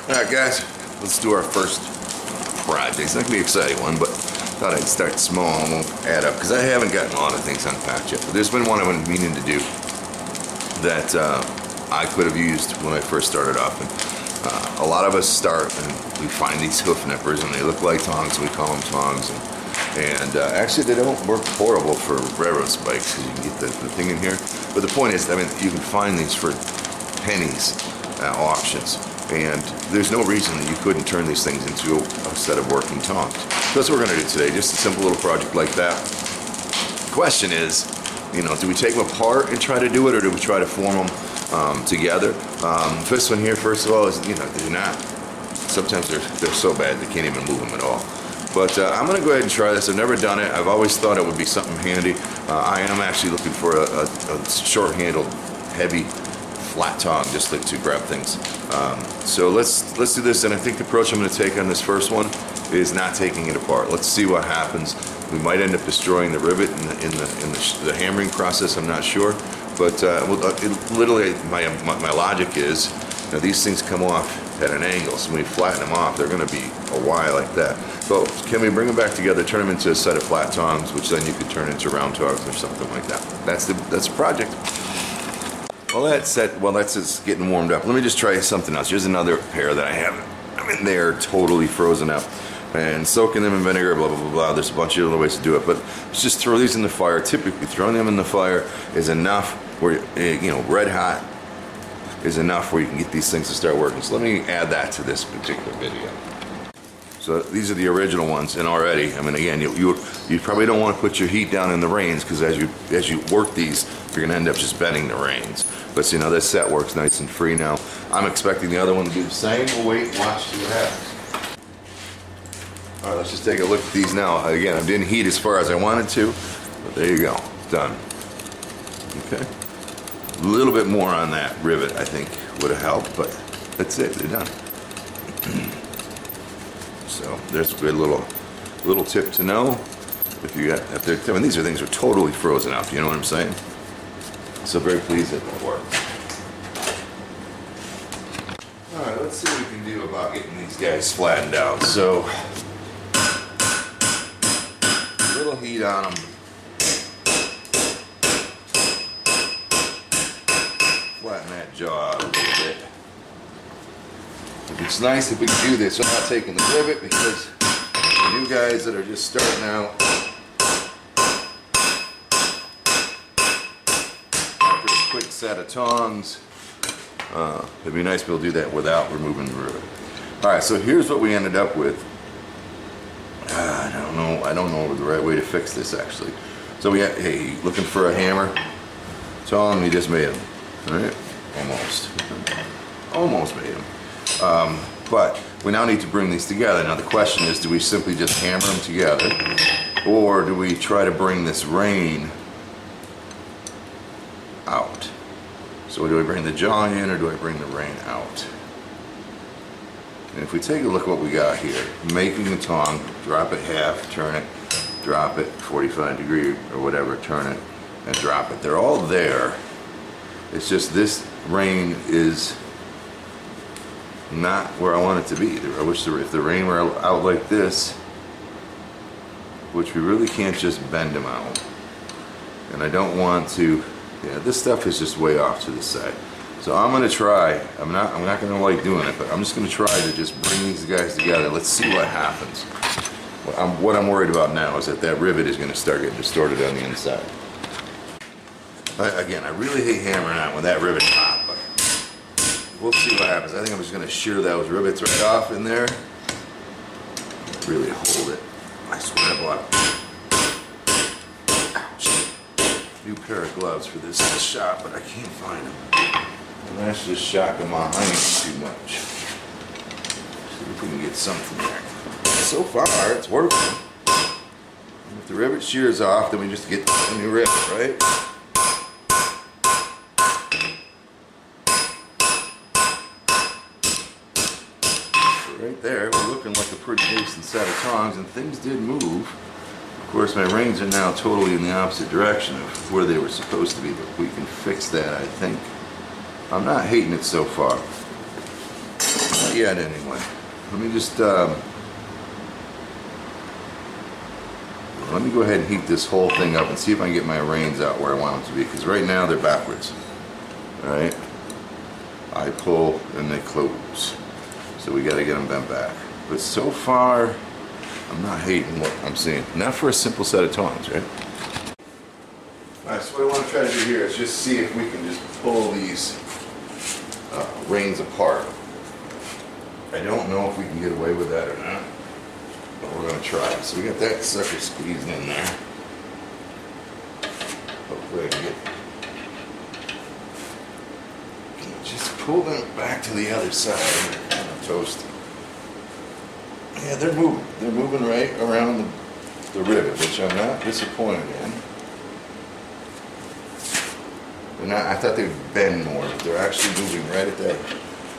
Alright guys, let's do our first project. It's not going to be an exciting one, but thought I'd start small and we'll add up, because I haven't gotten a lot of things unpacked yet. But there's been one I've been meaning to do that I could have used when I first started off. And a lot of us start and we find these hoof nippers and they look like tongs, we call them tongs. And actually they don't work horrible for railroad spikes because you can get the thing in here. But the point is, I mean, you can find these for pennies at auctions. And there's no reason that you couldn't turn these things into a set of working tongs. So that's what we're going to do today, just a simple little project like that. The question is, you know, do we take them apart and try to do it, or do we try to form them together? This one here, first of all, is, you know, they're not, sometimes they're so bad they can't even move them at all. But I'm going to go ahead and try this. I've never done it. I've always thought it would be something handy. I am actually looking for a short-handled, heavy, flat tong, just like to grab things. So let's do this, and I think the approach I'm going to take on this first one is not taking it apart. Let's see what happens. We might end up destroying the rivet in the hammering process. I'm not sure, but literally my logic is, you know, these things come off at an angle, so when we flatten them off, they're going to be a Y like that. So can we bring them back together, turn them into a set of flat tongs, which then you could turn into round tongs or something like that. That's the project. Well, that's just getting warmed up. Let me just try something else. Here's another pair that I haven't. I mean, they're totally frozen up. And soaking them in vinegar, blah, blah, blah, blah. There's a bunch of other ways to do it. But let's just throw these in the fire. Typically, throwing them in the fire is enough where, you know, red hot is enough where you can get these things to start working. So let me add that to this particular video. So these are the original ones, and already, I mean, again, you probably don't want to put your heat down in the reins, because as you work these, you're going to end up just bending the reins. But see, now this set works nice and free now. I'm expecting the other one to do the same. We'll wait and watch, see what happens. All right, let's just take a look at these now. Again, I didn't heat as far as I wanted to, but there you go, done. Okay, a little bit more on that rivet, I think, would have helped, but that's it, they're done. So there's a good little tip to know. If I mean, these are things that are totally frozen up, you know what I'm saying? So very pleased that that worked. All right, let's see what we can do about getting these guys flattened out. So a little heat on them. Flatten that jaw out a little bit. It's nice if we can do this without taking the rivet, because for you guys that are just starting out, after a quick set of tongs, it'd be nice to be able to do that without removing the rivet. Alright, so here's what we ended up with. I don't know the right way to fix this, actually. So we got, hey, looking for a hammer tong, we just made them. Alright, almost made them. But we now need to bring these together. Now the question is, do we simply just hammer them together, or do we try to bring this rein out? So do I bring the jaw in, or do I bring the rein out? And if we take a look at what we got here, making the tong, drop it half, turn it, drop it 45 degree or whatever, turn it and drop it. They're all there. It's just this rein is not where I want it to be. I wish if the rein were out like this, which we really can't just bend them out. And I don't want to, yeah, this stuff is just way off to the side. So I'm gonna try, I'm not gonna like doing it, but I'm just gonna try to just bring these guys together. Let's see what happens. What I'm worried about now is that rivet is gonna start getting distorted on the inside. Again, I really hate hammering out with that rivet top, but we'll see what happens. I think I'm just going to shear those rivets right off in there. Really hold it. I swear I bought a new pair of gloves for this shop, but I can't find them. And that's just shocking my hands too much. See if we can get something there. So far, it's working. And if the rivet shears off, then we just get a new rivet, right? Right there, we're looking like a pretty decent set of tongs, and things did move. Of course, my reins are now totally in the opposite direction of where they were supposed to be, but we can fix that, I think. I'm not hating it so far. Not yet, anyway. Let me just, let me go ahead and heat this whole thing up and see if I can get my reins out where I want them to be, because right now they're backwards. Alright? I pull and they close. So we gotta get them bent back. But so far, I'm not hating what I'm seeing. Not for a simple set of tongs, right? Alright, so what I want to try to do here is just see if we can just pull these reins apart. I don't know if we can get away with that or not, but we're going to try. So we got that sucker squeezed in there. Hopefully I can just pull them back to the other side. Kind of toast. Yeah, they're moving. They're moving right around the rivet, which I'm not disappointed in. They're not, I thought they'd bend more, but they're actually moving right at that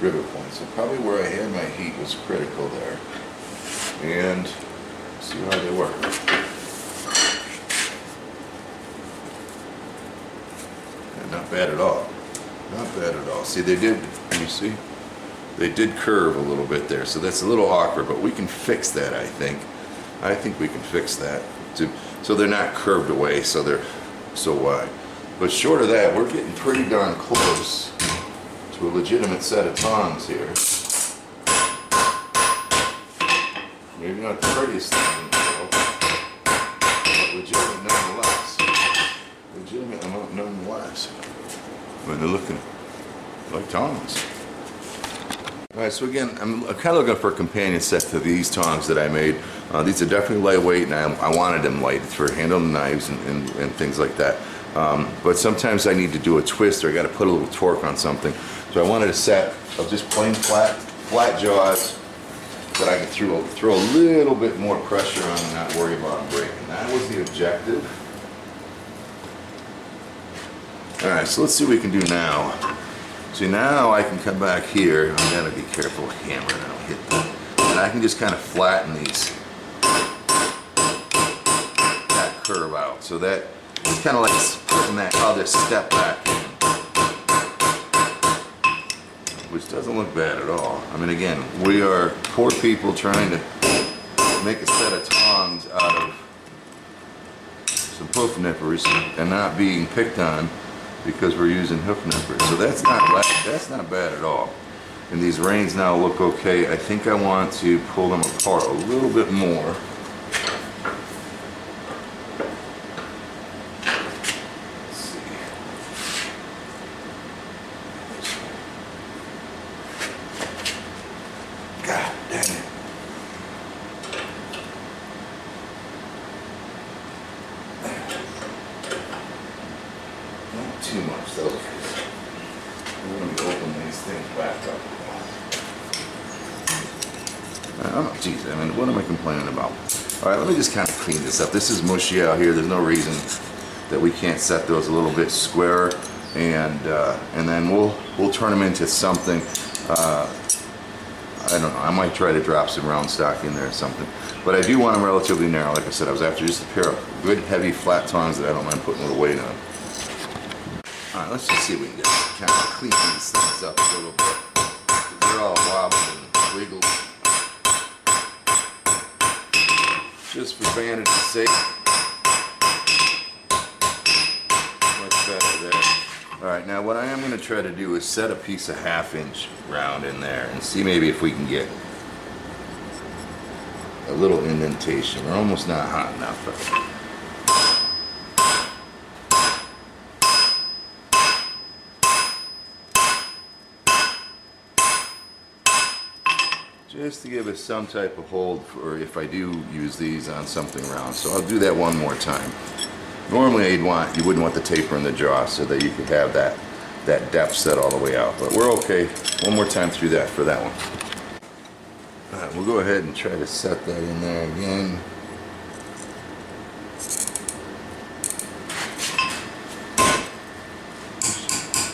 rivet point. So probably where I had my heat was critical there. And see how they work. Yeah, not bad at all. Not bad at all. See, they did, can you see? They did curve a little bit there, so that's a little awkward, but we can fix that, I think. I think we can fix that. So they're not curved away, so they're so wide. But short of that, we're getting pretty darn close to a legitimate set of tongs here. Maybe not the prettiest thing in the world, but legitimate nonetheless. Legitimate nonetheless. When they're looking like tongs. Alright, so again, I'm kind of looking for a companion set to these tongs that I made. These are definitely lightweight, and I wanted them light for handling knives and things like that. But sometimes I need to do a twist, or I got to put a little torque on something. So I wanted a set of just plain flat jaws that I could throw a little bit more pressure on and not worry about them breaking. That was the objective. Alright, so let's see what we can do now. See, now I can come back here. I gotta be careful hammering, I don't hit that. And I can just kind of flatten that curve out. So that it's kind of like putting that other step back in, which doesn't look bad at all. I mean, again, we are poor people trying to make a set of tongs out of some hoof nippers and not being picked on because we're using hoof nippers. So that's not bad at all. And these reins now look okay. I think I want to pull them apart a little bit more. Too much though, because we're going to open these things back up. Oh, geez, I mean, what am I complaining about? All right, let me just kind of clean this up. This is mushy out here. There's no reason that we can't set those a little bit squarer, and then we'll turn them into something. I don't know. I might try to drop some round stock in there or something, but I do want them relatively narrow. Like I said, I was after just a pair of good heavy flat tongs that I don't mind putting a little weight on. Alright, let's just see if we can get kind of clean these things up a little bit. They're all wobbled and wiggled. Just for vanity's sake. Much better there. Alright, now what I am going to try to do is set a piece of 1/2 inch round in there and see maybe if we can get a little indentation. We're almost not hot enough, but just to give us some type of hold for if I do use these on something round. So I'll do that one more time. Normally you wouldn't want the taper in the jaw so that you could have that depth set all the way out. But we're okay. One more time through that for that one. All right, we'll go ahead and try to set that in there again.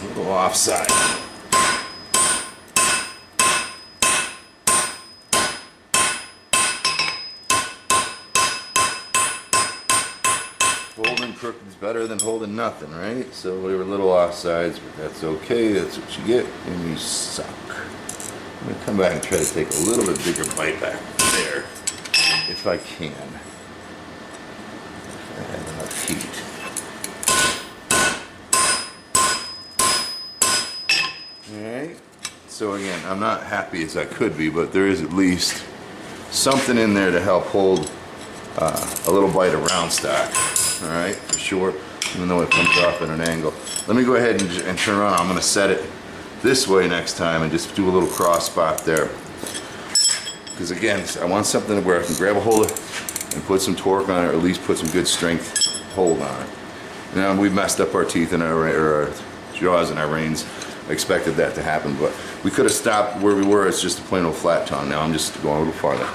A little offside. Holding crooked is better than holding nothing, right? So we were a little offsides, but that's okay. That's what you get when you suck. I'm gonna come back and try to take a little bit bigger bite back there, if I can. If I have enough heat. Alright, so again, I'm not happy as I could be, but there is at least something in there to help hold a little bite of round stock. Alright, for sure, even though it comes off at an angle. Let me go ahead and turn around. I'm going to set it this way next time and just do a little cross spot there. Because again, I want something where I can grab a hold of it and put some torque on it, or at least put some good strength hold on it. Now, we messed up our teeth and our jaws and our reins. I expected that to happen, but we could have stopped where we were. It's just a plain old flat tongue. Now I'm just going a little farther.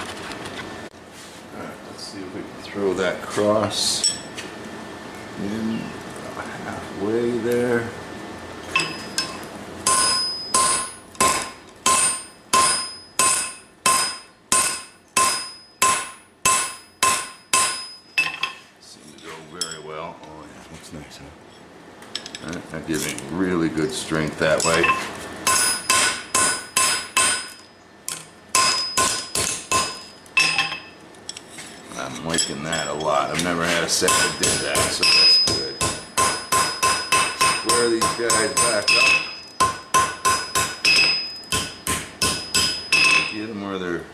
Alright, let's see if we can throw that cross in halfway there. Seems to go very well. Oh yeah, looks nice, huh? Alright, that gives me really good strength that way. I'm liking that a lot. I've never had a set that did that, so that's good. Square these guys back up. Get them where they're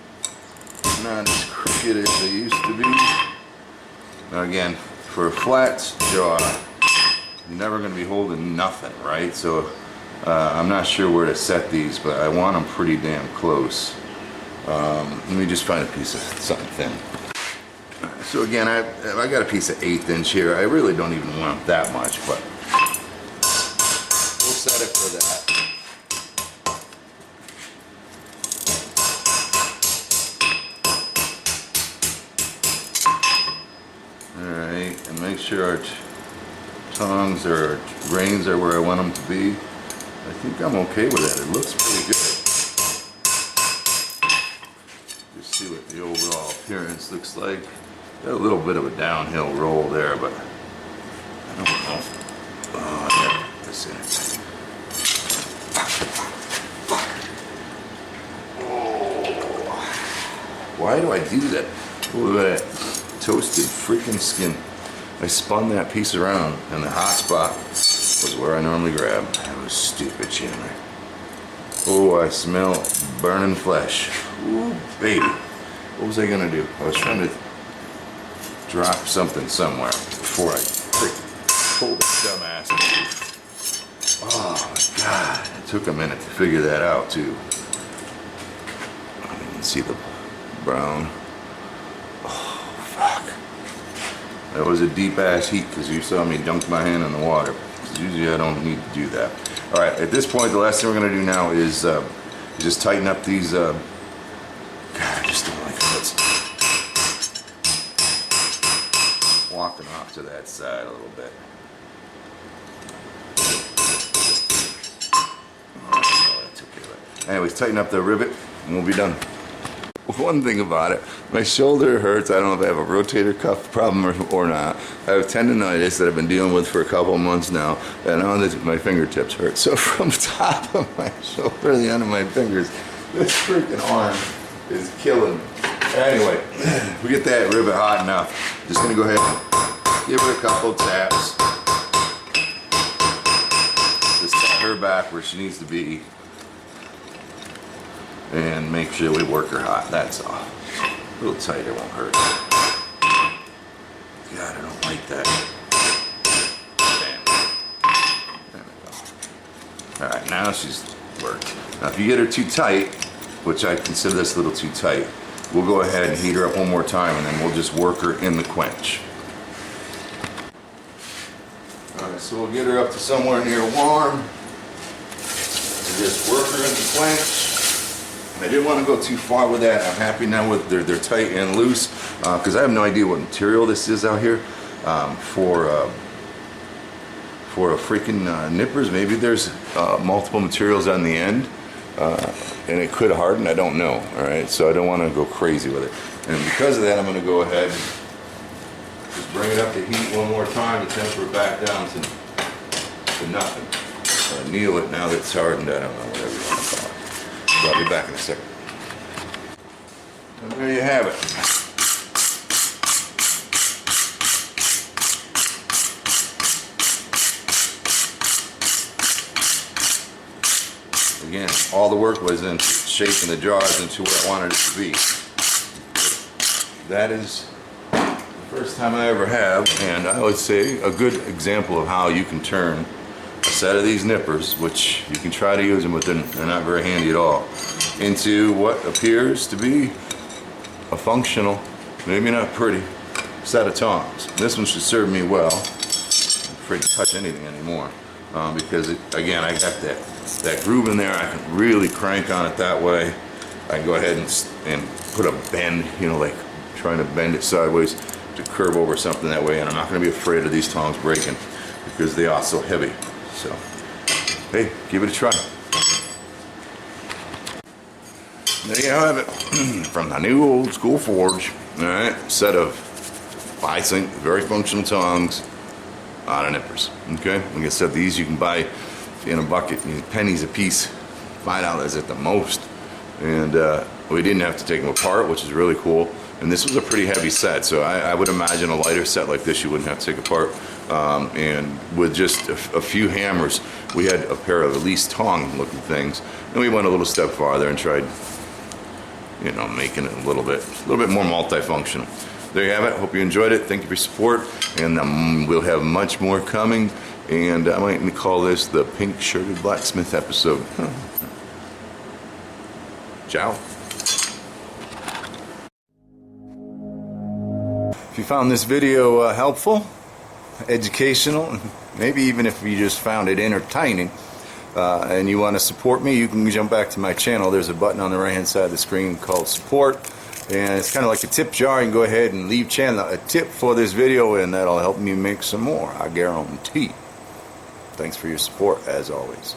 not as crooked as they used to be. Now again, for a flat jaw, you're never going to be holding nothing, right? So I'm not sure where to set these, but I want them pretty damn close. Let me just find a piece of something thin. So again, I got a piece of 1/8 inch here. I really don't even want that much, but we'll set it for that. Alright, and make sure our tongs or reins are where I want them to be. I think I'm okay with that. It looks pretty good. Just see what the overall appearance looks like. Got a little bit of a downhill roll there, but I don't know. Oh, I gotta put this in. Oh. Why do I do that? Look at that toasted freaking skin. I spun that piece around, and the hot spot was where I normally grab. That was stupid, Chandler. Oh, I smell burning flesh. Ooh, baby. What was I gonna do? I was trying to drop something somewhere before I freaking pulled this dumbass. Oh my God! It took a minute to figure that out too. I didn't even see the brown. That was a deep ass heat because you saw me dunk my hand in the water. Usually I don't need to do that. All right, at this point, the last thing we're gonna do now is just tighten up these. God, I just don't like how it's walking off to that side a little bit. Oh, that took care of it. Anyways, tighten up the rivet and we'll be done. One thing about it, my shoulder hurts. I don't know if I have a rotator cuff problem or not. I have tendonitis that I've been dealing with for a couple of months now, and now my fingertips hurt. So from the top of my shoulder to the end of my fingers, this freaking arm is killing me. Anyway, we get that rivet hot enough. Just gonna go ahead and give her a couple taps. Just set her back where she needs to be. And make sure we work her hot, that's all. A little tighter won't hurt. God, I don't like that. Damn. There we go. Alright, now she's worked. Now if you get her too tight, which I consider this a little too tight, we'll go ahead and heat her up one more time and then we'll just work her in the quench. Alright, so we'll get her up to somewhere near warm. And just work her in the quench. I didn't want to go too far with that. I'm happy now with they're tight and loose because I have no idea what material this is out here for a freaking nippers. Maybe there's multiple materials on the end and it could harden. I don't know. All right, so I don't want to go crazy with it. And because of that, I'm going to go ahead and just bring it up to heat one more time to temper it back down to nothing. Kneel it now that it's hardened. I don't know, whatever you want to call it. So I'll be back in a second. And there you have it. Again, all the work was in shaping the jaws into where I wanted it to be. That is the first time I ever have, and I would say a good example of how you can turn a set of these nippers, which you can try to use them, but they're not very handy at all, into what appears to be a functional, maybe not pretty, set of tongs. This one should serve me well. I'm afraid to touch anything anymore because, again, I got that groove in there. I can really crank on it that way. I can go ahead and put a bend, you know, like trying to bend it sideways to curve over something that way, and I'm not going to be afraid of these tongs breaking because they are so heavy. So, hey, give it a try. There you have it, from the new old school forge. All right, set of, I think, very functional tongs out of nippers. Okay, like I said, these you can buy in a bucket, pennies a piece, $5 at the most, and we didn't have to take them apart, which is really cool. And this was a pretty heavy set, so I would imagine a lighter set like this you wouldn't have to take apart. And with just a few hammers, we had a pair of at least tong looking things, and we went a little step farther and tried, you know, making it a little bit more multifunctional. There you have it. Hope you enjoyed it. Thank you for your support, and we'll have much more coming. And I might call this the pink shirted blacksmith episode. Ciao. If you found this video helpful, educational, maybe even if you just found it entertaining, and you want to support me, you can jump back to my channel. There's a button on the right hand side of the screen called support, and it's kind of like a tip jar. You can go ahead and leave a tip for this video, and that'll help me make some more, I guarantee. Thanks for your support, as always.